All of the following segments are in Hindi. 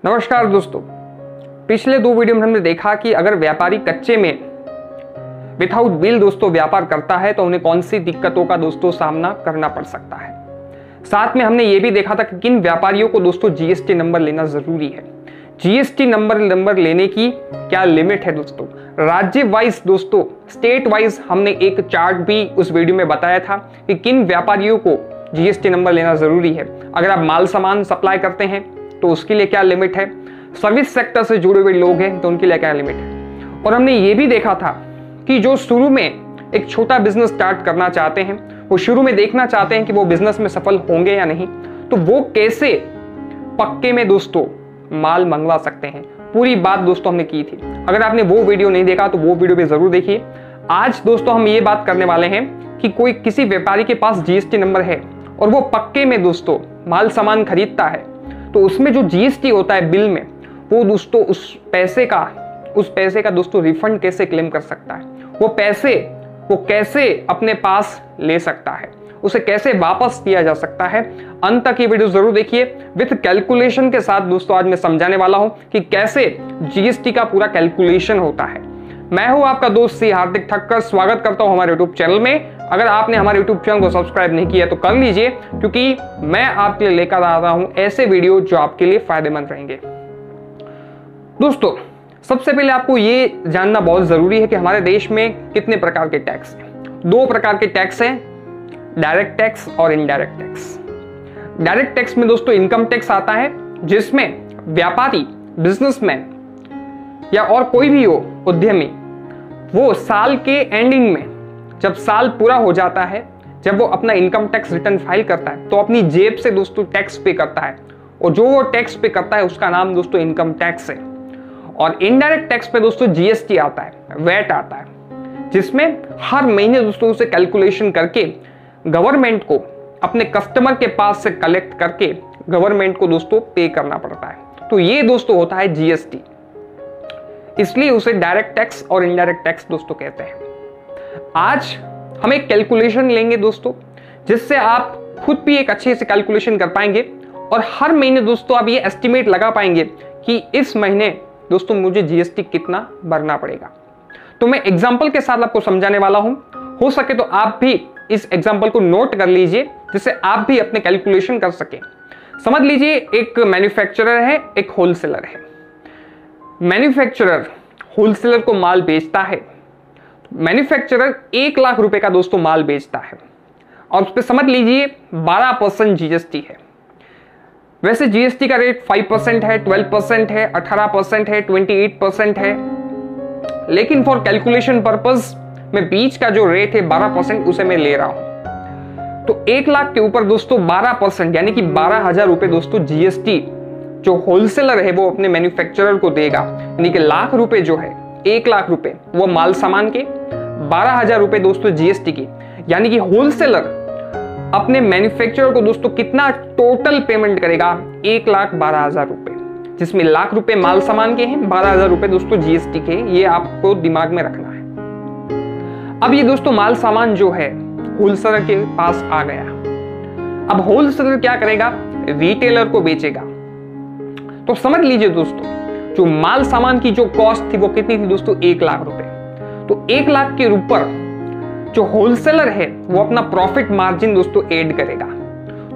नमस्कार दोस्तों, पिछले दो वीडियो में हमने देखा कि अगर व्यापारी कच्चे में विदाउट बिल दोस्तों व्यापार करता है तो उन्हें कौन सी दिक्कतों का दोस्तों सामना करना पड़ सकता है। साथ में हमने ये भी देखा था कि किन व्यापारियों को दोस्तों जीएसटी नंबर लेना जरूरी है। जीएसटी नंबर लेने की क्या लिमिट है दोस्तों। राज्य वाइज दोस्तों, स्टेट वाइज हमने एक चार्ट भी उस वीडियो में बताया था कि किन व्यापारियों को जीएसटी नंबर लेना जरूरी है। अगर आप माल सामान सप्लाई करते हैं तो उसके लिए क्या लिमिट है, सर्विस सेक्टर से जुड़े हुए लोग हैं तो उनके लिए क्या लिमिट है। और हमने ये भी देखा था कि जो शुरू में एक छोटा बिजनेस स्टार्ट करना चाहते हैं, वो शुरू में देखना चाहते हैं कि वो बिजनेस में सफल होंगे या नहीं, तो वो कैसे पक्के में दोस्तों माल मंगवा सकते हैं। पूरी बात दोस्तों हमने की थी। अगर आपने वो वीडियो नहीं देखा तो वो वीडियो भी जरूर देखिए। आज दोस्तों हम ये बात करने वाले हैं कि कोई किसी व्यापारी के पास जीएसटी नंबर है और वो पक्के में दोस्तों माल सामान खरीदता है, तो उसमें जो जीएसटी होता है बिल में, वो दोस्तों उस पैसे का दोस्तों रिफंड कैसे क्लेम कर सकता है, वो कैसे अपने पास ले सकता है, उसे कैसे वापस किया जा सकता है। अंत तक ये वीडियो जरूर देखिए विथ कैलकुलेशन के साथ। दोस्तों आज मैं समझाने वाला हूं कि कैसे जीएसटी का पूरा कैलकुलेशन होता है। मैं हूं आपका दोस्त सी हार्दिक ठक्कर, स्वागत करता हूं हमारे यूट्यूब चैनल में। अगर आपने हमारे यूट्यूब चैनल को सब्सक्राइब नहीं किया तो कर लीजिए, क्योंकि मैं आपके लिए लेकर आ रहा हूं ऐसे वीडियो जो आपके लिए फायदेमंद रहेंगे। दोस्तों सबसे पहले आपको ये जानना बहुत जरूरी है कि हमारे देश में कितने प्रकार के टैक्स हैं। दो प्रकार के टैक्स हैं, डायरेक्ट टैक्स और इनडायरेक्ट टैक्स। डायरेक्ट टैक्स में दोस्तों इनकम टैक्स आता है, जिसमें व्यापारी, बिजनेसमैन या और कोई भी हो उद्यमी, वो साल के एंडिंग में जब साल पूरा हो जाता है, जब वो अपना इनकम टैक्स रिटर्न फाइल करता है तो अपनी जेब से दोस्तों टैक्स पे करता है, और जो वो टैक्स पे करता है उसका नाम दोस्तों इनकम टैक्स है। और इनडायरेक्ट टैक्स पे दोस्तों जीएसटी आता है, वैट आता है, जिसमें हर महीने दोस्तों उसे कैलकुलेशन करके गवर्नमेंट को अपने कस्टमर के पास से कलेक्ट करके गवर्नमेंट को दोस्तों पे करना पड़ता है। तो ये दोस्तों होता है जीएसटी, इसलिए उसे डायरेक्ट टैक्स और इनडायरेक्ट टैक्स दोस्तों कहते हैं। आज हम एक कैलकुलेशन लेंगे दोस्तों, जिससे आप खुद भी एक अच्छे से कैलकुलेशन कर पाएंगे और हर महीने दोस्तों आप ये एस्टिमेट लगा पाएंगे कि इस महीने दोस्तों मुझे जीएसटी कितना भरना पड़ेगा। तो मैं एग्जांपल के साथ आपको समझाने वाला हूं। हो सके तो आप भी इस एग्जांपल को नोट कर लीजिए, जिससे आप भी अपने कैलकुलेशन कर सकें। समझ लीजिए एक मैन्युफैक्चरर है, एक होलसेलर है। मैन्युफैक्चरर होलसेलर को माल बेचता है। मैन्युफैक्चरर 1 लाख रुपए का दोस्तों माल बेचता है और उस पर समझ लीजिए 12% जीएसटी है। वैसे जीएसटी का रेट 5% है, 12% है, 18% है, 28% है, लेकिन फॉर कैलकुलेशन पर्पस में बीच का जो रेट है 12% उसे मैं ले रहा हूं। तो 1 लाख के ऊपर दोस्तों 12% यानी कि 12,000 रुपए दोस्तों जीएसटी जो होलसेलर है वो अपने मैन्युफैक्चरर को देगा। यानी कि लाख रुपए जो है, 1 लाख रुपए वो माल सामान के, 12,000 रुपए दोस्तों जीएसटी की। यानी कि होलसेलर अपने मैन्युफैक्चरर को दोस्तों कितना टोटल पेमेंट करेगा, 1,12,000 रुपए, जिसमें लाख रुपए माल सामान के हैं, 12,000 रुपए दोस्तों जीएसटी के। ये आपको दिमाग में रखना है। अब ये दोस्तों माल सामान जो है होलसेलर के पास आ गया। अब होलसेलर क्या करेगा, रिटेलर को बेचेगा। तो समझ लीजिए दोस्तों जो माल सामान की जो कॉस्ट थी वो कितनी थी दोस्तों, 1 लाख रुपए। तो 1 लाख के ऊपर जो होलसेलर है वो अपना प्रॉफिट मार्जिन दोस्तों ऐड करेगा।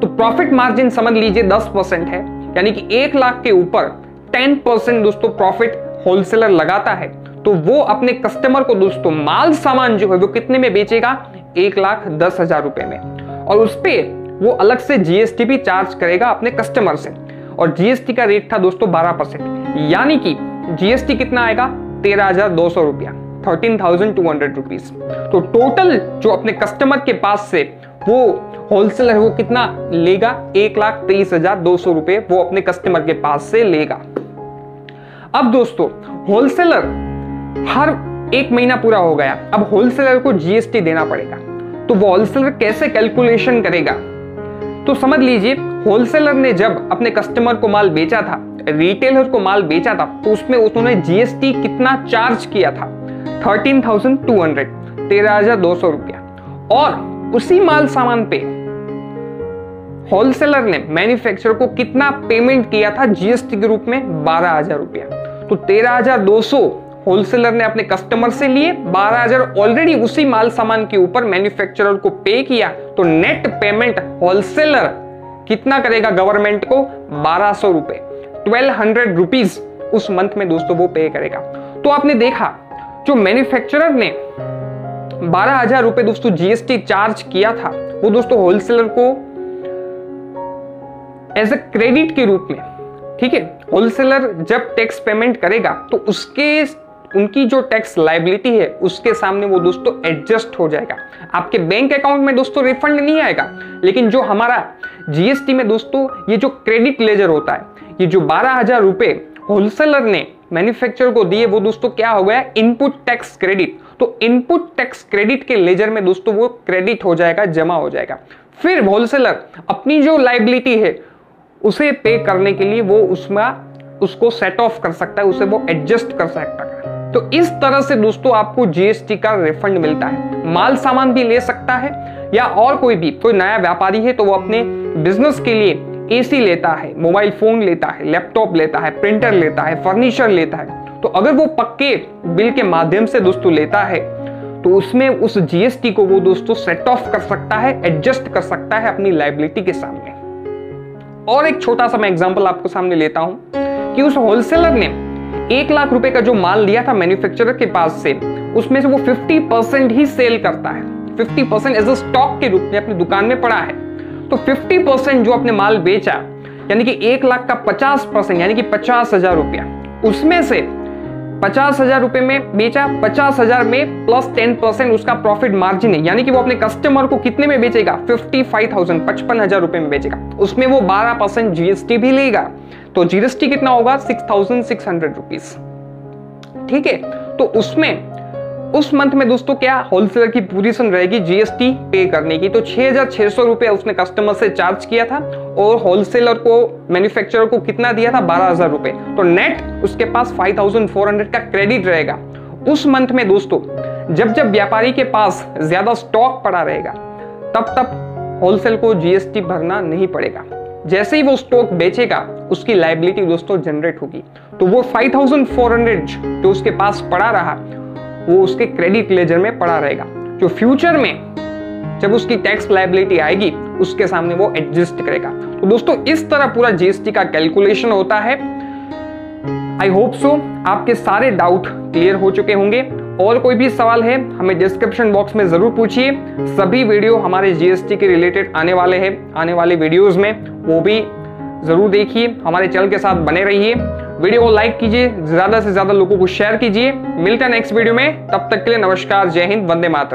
तो प्रॉफिट मार्जिन समझ लीजिए 10% है, यानी कि 1 लाख के ऊपर 10% दोस्तों प्रॉफिट होलसेलर लगाता है। तो वो अपने कस्टमर को दोस्तों माल सामान जो है वो कितने में बेचेगा, 1,10,000 रुपए में, और उस पे वो अलग से जीएसटी भी चार्ज करेगा अपने कस्टमर से। और जीएसटी का रेट था दोस्तों 12%, यानी कि जीएसटी कितना आएगा, 13,200 रुपया, 13,200 रुपीज। तो टोटल जो अपने कस्टमर के पास से वो होलसेलर वो कितना लेगा, 1,23,200 रुपए वो अपने कस्टमर के पास से लेगा। अब दोस्तों होलसेलर हर 1 महीना पूरा हो गया, अब होलसेलर को जीएसटी देना पड़ेगा। तो वो होलसेलर कैसे कैलकुलेशन करेगा, तो समझ लीजिए होलसेलर ने जब अपने कस्टमर को माल बेचा था, रिटेलर को माल बेचा था, तो उसमें उन्होंने जीएसटी कितना चार्ज किया था, 13,200, 13,200 रुपया। और उसी माल सामान पे होलसेलर ने मैन्युफैक्चरर को कितना पेमेंट किया था जीएसटी के रूप में? 12,000 रुपया। तो 13,200 होलसेलर ने अपने कस्टमर से लिए, 12,000 ऑलरेडी उसी माल सामान के ऊपर मैन्युफैक्चरर को पे किया। तो नेट पेमेंट होलसेलर कितना करेगा गवर्नमेंट को? 1200 रुपए, 1200 रुपीज उस मंथ में दोस्तों वो पे करेगा। तो आपने देखा जो मैन्युफैक्चरर ने 12,000 रुपए दोस्तों जीएसटी चार्ज किया था, वो दोस्तों होलसेलर को एज ए क्रेडिट के रूप में, ठीक है, होलसेलर जब टैक्स पेमेंट करेगा तो उनकी जो टैक्स लायबिलिटी है उसके सामने वो दोस्तों एडजस्ट हो जाएगा। आपके बैंक अकाउंट में दोस्तों रिफंड नहीं आएगा, लेकिन जो हमारा जीएसटी में दोस्तों ये जो क्रेडिट लेजर होता है, ये जो 12,000 रुपए होलसेलर ने मैन्युफैक्चरर को दिए, वो दोस्तों क्या हो गया? Input tax credit. तो इनपुट टैक्स क्रेडिट के लेजर में दोस्तों वो क्रेडिट हो जाएगा, जमा हो जाएगा। फिर होलसेलर अपनी जो लायबिलिटी है उसे पे करने के लिए वो उसको सेट ऑफ कर सकता है, उसे वो एडजस्ट कर सकता है। तो इस तरह से दोस्तों आपको जीएसटी का रिफंड मिलता है। माल सामान भी ले सकता है, या और कोई नया व्यापारी है तो वो अपने बिजनेस के लिए एसी लेता है, मोबाइल फोन लेता है, लैपटॉप लेता है, प्रिंटर लेता है, फर्नीचर लेता है, तो अगर वो पक्के बिल के माध्यम से दोस्तों लेता है तो उसमें उस जीएसटी को वो दोस्तों सेट ऑफ कर सकता है, एडजस्ट कर सकता है अपनी लायबिलिटी के सामने। और एक छोटा सा मैं एग्जांपल आपको सामने लेता हूं कि उस होलसेलर ने 1 लाख रुपए का जो माल लिया था मैन्युफैक्चरर के पास से, उसमें से वो 50% ही सेल करता है, 50% एज अ स्टॉक के रूप में अपनी दुकान में पड़ा है। तो 50% जो अपने माल बेचा, यानी कि 1 लाख का 50% यानी कि 50,000 रुपया, उसमें से 50,000 रुपए में बेचा, 50,000 में प्लस 10% उसका प्रॉफिट मार्जिन है, यानी कि वो अपने कस्टमर को कितने में बेचेगा? 55,000, 55,000 रुपए में बेचेगा। उसमें वो 12% जीएसटी भी लेगा, तो जीएसटी कितना होगा? 6,600 रुपीज। ठीक है, तो उसमें उस मंथ में दोस्तों क्या होलसेलर की पोजीशन रहेगी जीएसटी पे करने की? तो 6,600 रुपया उसने कस्टमर से चार्ज किया था और होलसेलर को, मैन्युफैक्चरर को कितना दिया था? 12,000 रुपए। तो नेट उसके पास 5,400 का क्रेडिट रहेगा। उस मंथ में दोस्तों जब जब व्यापारी के पास ज्यादा स्टॉक पड़ा रहेगा तब होलसेल को जीएसटी भरना नहीं पड़ेगा। जैसे ही वो स्टॉक बेचेगा उसकी लायबिलिटी दोस्तों जनरेट होगी, तो वो 5,400 जो उसके पास पड़ा रहा वो उसके क्रेडिट लेजर में पड़ा रहेगा, जो फ्यूचर में जब उसकी टैक्स लायबिलिटी आएगी उसके सामने वो एडजस्ट करेगा। तो दोस्तों इस तरह पूरा जीएसटी का कैलकुलेशन होता है। आई होप सो आपके सारे डाउट क्लियर हो चुके होंगे। और कोई भी सवाल है हमें डिस्क्रिप्शन बॉक्स में जरूर पूछिए। सभी वीडियो हमारे जीएसटी के रिलेटेड आने वाले हैं, आने वाले वीडियोस में, वो भी जरूर देखिए। हमारे चैनल के साथ बने रहिए, वीडियो को लाइक कीजिए, ज्यादा से ज्यादा लोगों को शेयर कीजिए। मिलते हैं नेक्स्ट वीडियो में, तब तक के लिए नमस्कार, जय हिंद, वंदे मातरम।